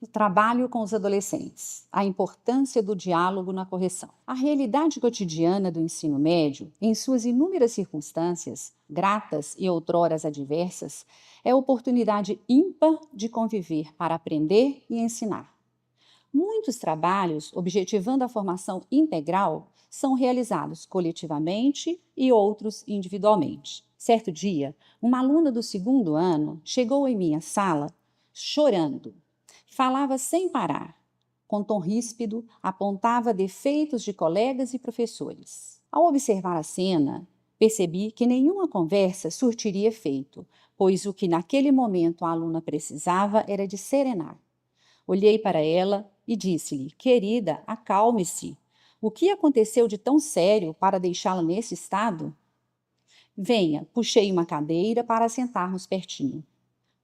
O trabalho com os adolescentes, a importância do diálogo na correção. A realidade cotidiana do ensino médio, em suas inúmeras circunstâncias, gratas e outroras adversas, é oportunidade ímpar de conviver para aprender e ensinar. Muitos trabalhos, objetivando a formação integral, são realizados coletivamente e outros individualmente. Certo dia, uma aluna do segundo ano chegou em minha sala chorando. Falava sem parar. Com tom ríspido, apontava defeitos de colegas e professores. Ao observar a cena, percebi que nenhuma conversa surtiria efeito, pois o que naquele momento a aluna precisava era de serenar. Olhei para ela e disse-lhe: Querida, acalme-se. O que aconteceu de tão sério para deixá-la nesse estado? Venha, puxei uma cadeira para sentarmos pertinho.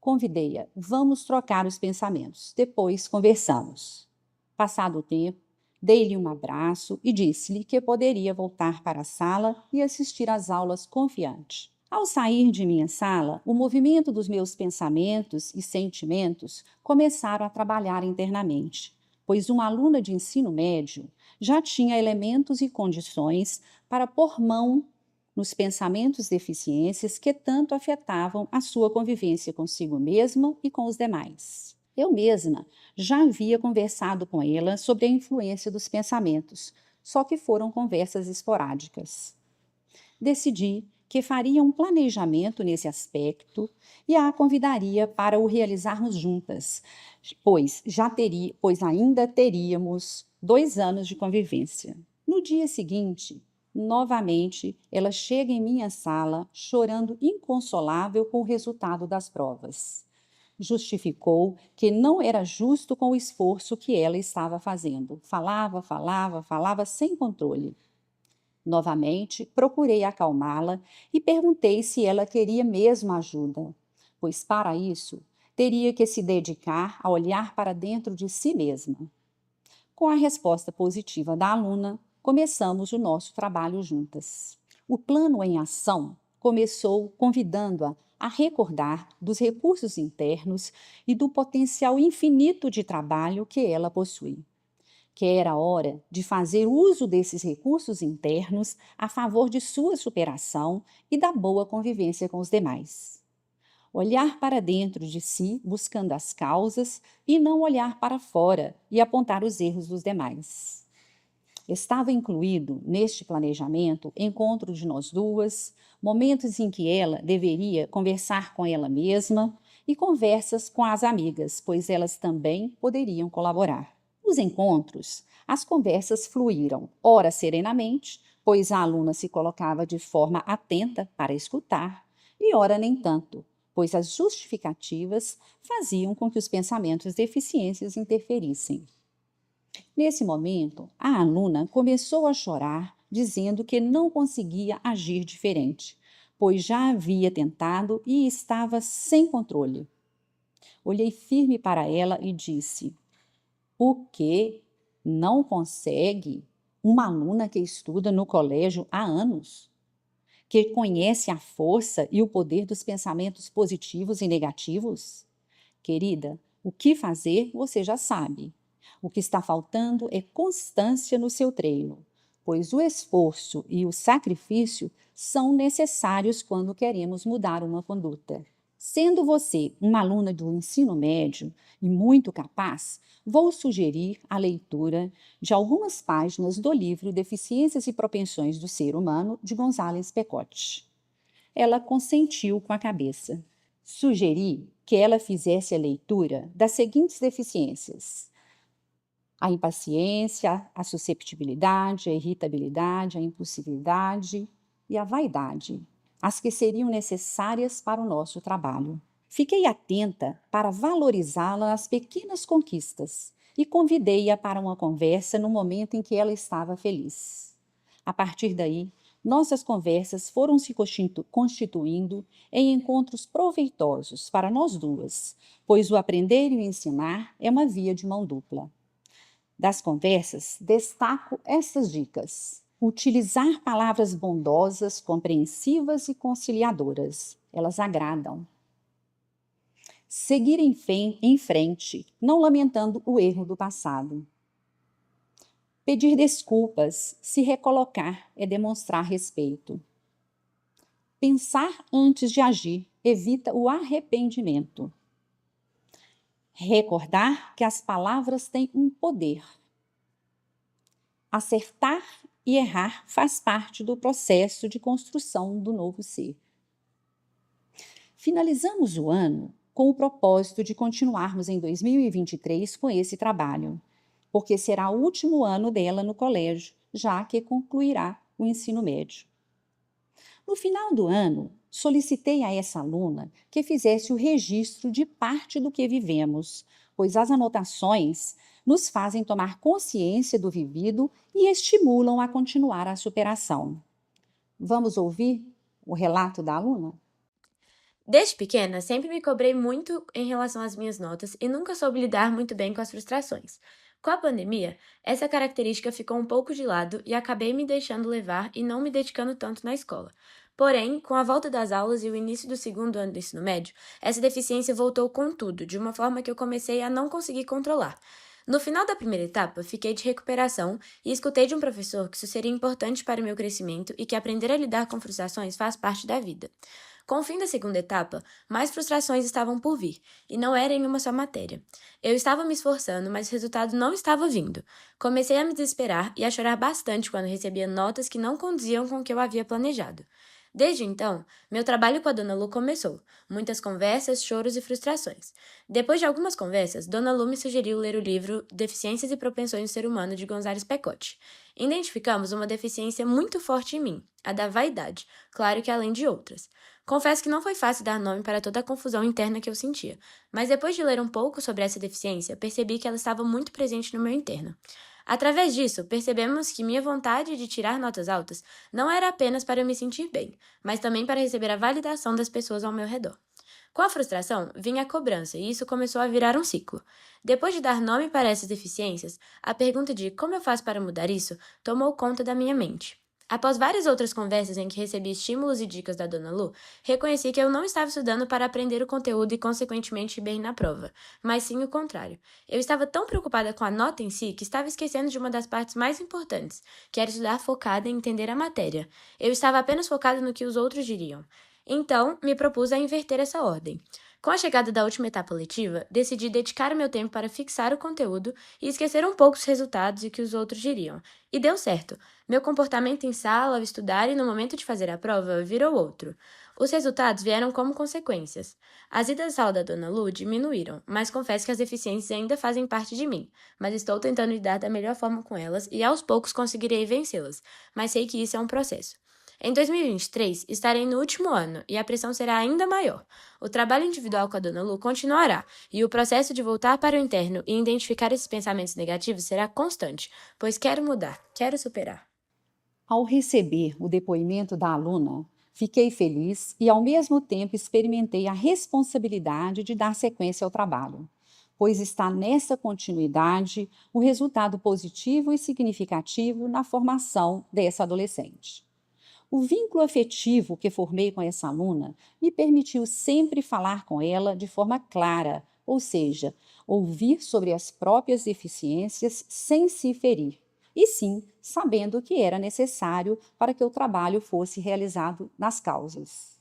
Convidei-a: vamos trocar os pensamentos. Depois conversamos. Passado o tempo, dei-lhe um abraço e disse-lhe que poderia voltar para a sala e assistir às aulas confiante. Ao sair de minha sala, o movimento dos meus pensamentos e sentimentos começaram a trabalhar internamente, pois uma aluna de ensino médio já tinha elementos e condições para pôr mão nos pensamentos deficiências que tanto afetavam a sua convivência consigo mesma e com os demais. Eu mesma já havia conversado com ela sobre a influência dos pensamentos, só que foram conversas esporádicas. Decidi que faria um planejamento nesse aspecto e a convidaria para o realizarmos juntas, pois ainda teríamos 2 anos de convivência. No dia seguinte, novamente, ela chega em minha sala chorando inconsolável com o resultado das provas. Justificou que não era justo com o esforço que ela estava fazendo. Falava sem controle. Novamente, procurei acalmá-la e perguntei se ela queria mesmo ajuda, pois para isso teria que se dedicar a olhar para dentro de si mesma. Com a resposta positiva da aluna, começamos o nosso trabalho juntas. O plano em ação começou convidando-a a recordar dos recursos internos e do potencial infinito de trabalho que ela possui, que era hora de fazer uso desses recursos internos a favor de sua superação e da boa convivência com os demais. Olhar para dentro de si, buscando as causas, e não olhar para fora e apontar os erros dos demais. Estava incluído neste planejamento encontro de nós duas, momentos em que ela deveria conversar com ela mesma e conversas com as amigas, pois elas também poderiam colaborar. Nos encontros, as conversas fluíram, ora serenamente, pois a aluna se colocava de forma atenta para escutar, e ora nem tanto, pois as justificativas faziam com que os pensamentos deficientes interferissem. Nesse momento, a aluna começou a chorar, dizendo que não conseguia agir diferente, pois já havia tentado e estava sem controle. Olhei firme para ela e disse: O quê? Não consegue? Uma aluna que estuda no colégio há anos, que conhece a força e o poder dos pensamentos positivos e negativos? Querida, o que fazer você já sabe. O que está faltando é constância no seu treino, pois o esforço e o sacrifício são necessários quando queremos mudar uma conduta. Sendo você uma aluna do ensino médio e muito capaz, vou sugerir a leitura de algumas páginas do livro Deficiências e Propensões do Ser Humano, de Gonzales Pecote. Ela consentiu com a cabeça. Sugeri que ela fizesse a leitura das seguintes deficiências: a impaciência, a susceptibilidade, a irritabilidade, a impulsividade e a vaidade, as que seriam necessárias para o nosso trabalho. Fiquei atenta para valorizá-la as pequenas conquistas e convidei-a para uma conversa no momento em que ela estava feliz. A partir daí, nossas conversas foram se constituindo em encontros proveitosos para nós duas, pois o aprender e o ensinar é uma via de mão dupla. Das conversas, destaco essas dicas. Utilizar palavras bondosas, compreensivas e conciliadoras. Elas agradam. seguir em frente, não lamentando o erro do passado. Pedir desculpas, se recolocar, é demonstrar respeito. Pensar antes de agir evita o arrependimento. Recordar que as palavras têm um poder. Acertar e errar faz parte do processo de construção do novo ser. Finalizamos o ano com o propósito de continuarmos em 2023 com esse trabalho, porque será o último ano dela no colégio, já que concluirá o ensino médio. No final do ano, solicitei a essa aluna que fizesse o registro de parte do que vivemos, pois as anotações nos fazem tomar consciência do vivido e estimulam a continuar a superação. Vamos ouvir o relato da aluna? Desde pequena, sempre me cobrei muito em relação às minhas notas e nunca soube lidar muito bem com as frustrações. Com a pandemia, essa característica ficou um pouco de lado e acabei me deixando levar e não me dedicando tanto na escola. Porém, com a volta das aulas e o início do segundo ano do ensino médio, essa deficiência voltou com tudo, de uma forma que eu comecei a não conseguir controlar. No final da primeira etapa, fiquei de recuperação e escutei de um professor que isso seria importante para o meu crescimento e que aprender a lidar com frustrações faz parte da vida. Com o fim da segunda etapa, mais frustrações estavam por vir, e não era em uma só matéria. Eu estava me esforçando, mas o resultado não estava vindo. Comecei a me desesperar e a chorar bastante quando recebia notas que não condiziam com o que eu havia planejado. Desde então, meu trabalho com a Dona Lu começou. Muitas conversas, choros e frustrações. Depois de algumas conversas, Dona Lu me sugeriu ler o livro Deficiências e Propensões do Ser Humano, de Gonzales Pecote. Identificamos uma deficiência muito forte em mim, a da vaidade, claro que além de outras. Confesso que não foi fácil dar nome para toda a confusão interna que eu sentia, mas depois de ler um pouco sobre essa deficiência, percebi que ela estava muito presente no meu interno. Através disso, percebemos que minha vontade de tirar notas altas não era apenas para eu me sentir bem, mas também para receber a validação das pessoas ao meu redor. Com a frustração, vinha a cobrança e isso começou a virar um ciclo. Depois de dar nome para essas deficiências, a pergunta de como eu faço para mudar isso tomou conta da minha mente. Após várias outras conversas em que recebi estímulos e dicas da Dona Lu, reconheci que eu não estava estudando para aprender o conteúdo e, consequentemente, ir bem na prova, mas sim o contrário. Eu estava tão preocupada com a nota em si que estava esquecendo de uma das partes mais importantes, que era estudar focada em entender a matéria. Eu estava apenas focada no que os outros diriam. Então, me propus a inverter essa ordem. Com a chegada da última etapa letiva, decidi dedicar o meu tempo para fixar o conteúdo e esquecer um pouco os resultados e o que os outros diriam. E deu certo. Meu comportamento em sala, ao estudar e no momento de fazer a prova virou outro. Os resultados vieram como consequências. As idas à sala da Dona Lu diminuíram, mas confesso que as deficiências ainda fazem parte de mim. Mas estou tentando lidar da melhor forma com elas e aos poucos conseguirei vencê-las. Mas sei que isso é um processo. Em 2023, estarei no último ano e a pressão será ainda maior. O trabalho individual com a Dona Lu continuará e o processo de voltar para o interno e identificar esses pensamentos negativos será constante, pois quero mudar, quero superar. Ao receber o depoimento da aluna, fiquei feliz e, ao mesmo tempo, experimentei a responsabilidade de dar sequência ao trabalho, pois está nessa continuidade o resultado positivo e significativo na formação dessa adolescente. O vínculo afetivo que formei com essa aluna me permitiu sempre falar com ela de forma clara, ou seja, ouvir sobre as próprias deficiências sem se ferir, e sim sabendo o que era necessário para que o trabalho fosse realizado nas causas.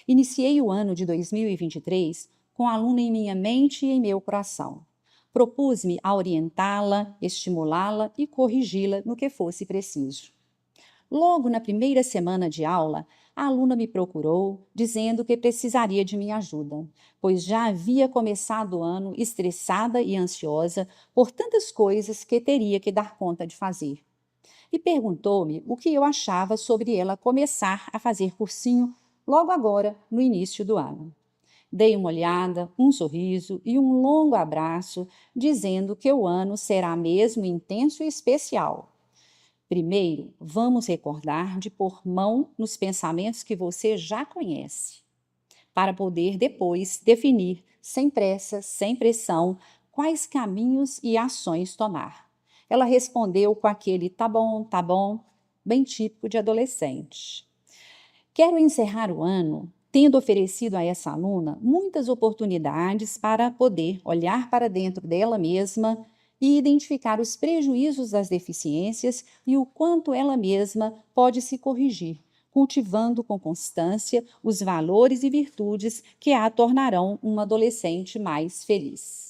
Iniciei o ano de 2023 com a aluna em minha mente e em meu coração. Propus-me a orientá-la, estimulá-la e corrigi-la no que fosse preciso. Logo na primeira semana de aula, a aluna me procurou, dizendo que precisaria de minha ajuda, pois já havia começado o ano estressada e ansiosa por tantas coisas que teria que dar conta de fazer. E perguntou-me o que eu achava sobre ela começar a fazer cursinho logo agora, no início do ano. Dei uma olhada, um sorriso e um longo abraço, dizendo que o ano será mesmo intenso e especial. Primeiro, vamos recordar de pôr mão nos pensamentos que você já conhece, para poder depois definir, sem pressa, sem pressão, quais caminhos e ações tomar. Ela respondeu com aquele tá bom, bem típico de adolescente. Quero encerrar o ano tendo oferecido a essa aluna muitas oportunidades para poder olhar para dentro dela mesma e identificar os prejuízos das deficiências e o quanto ela mesma pode se corrigir, cultivando com constância os valores e virtudes que a tornarão uma adolescente mais feliz.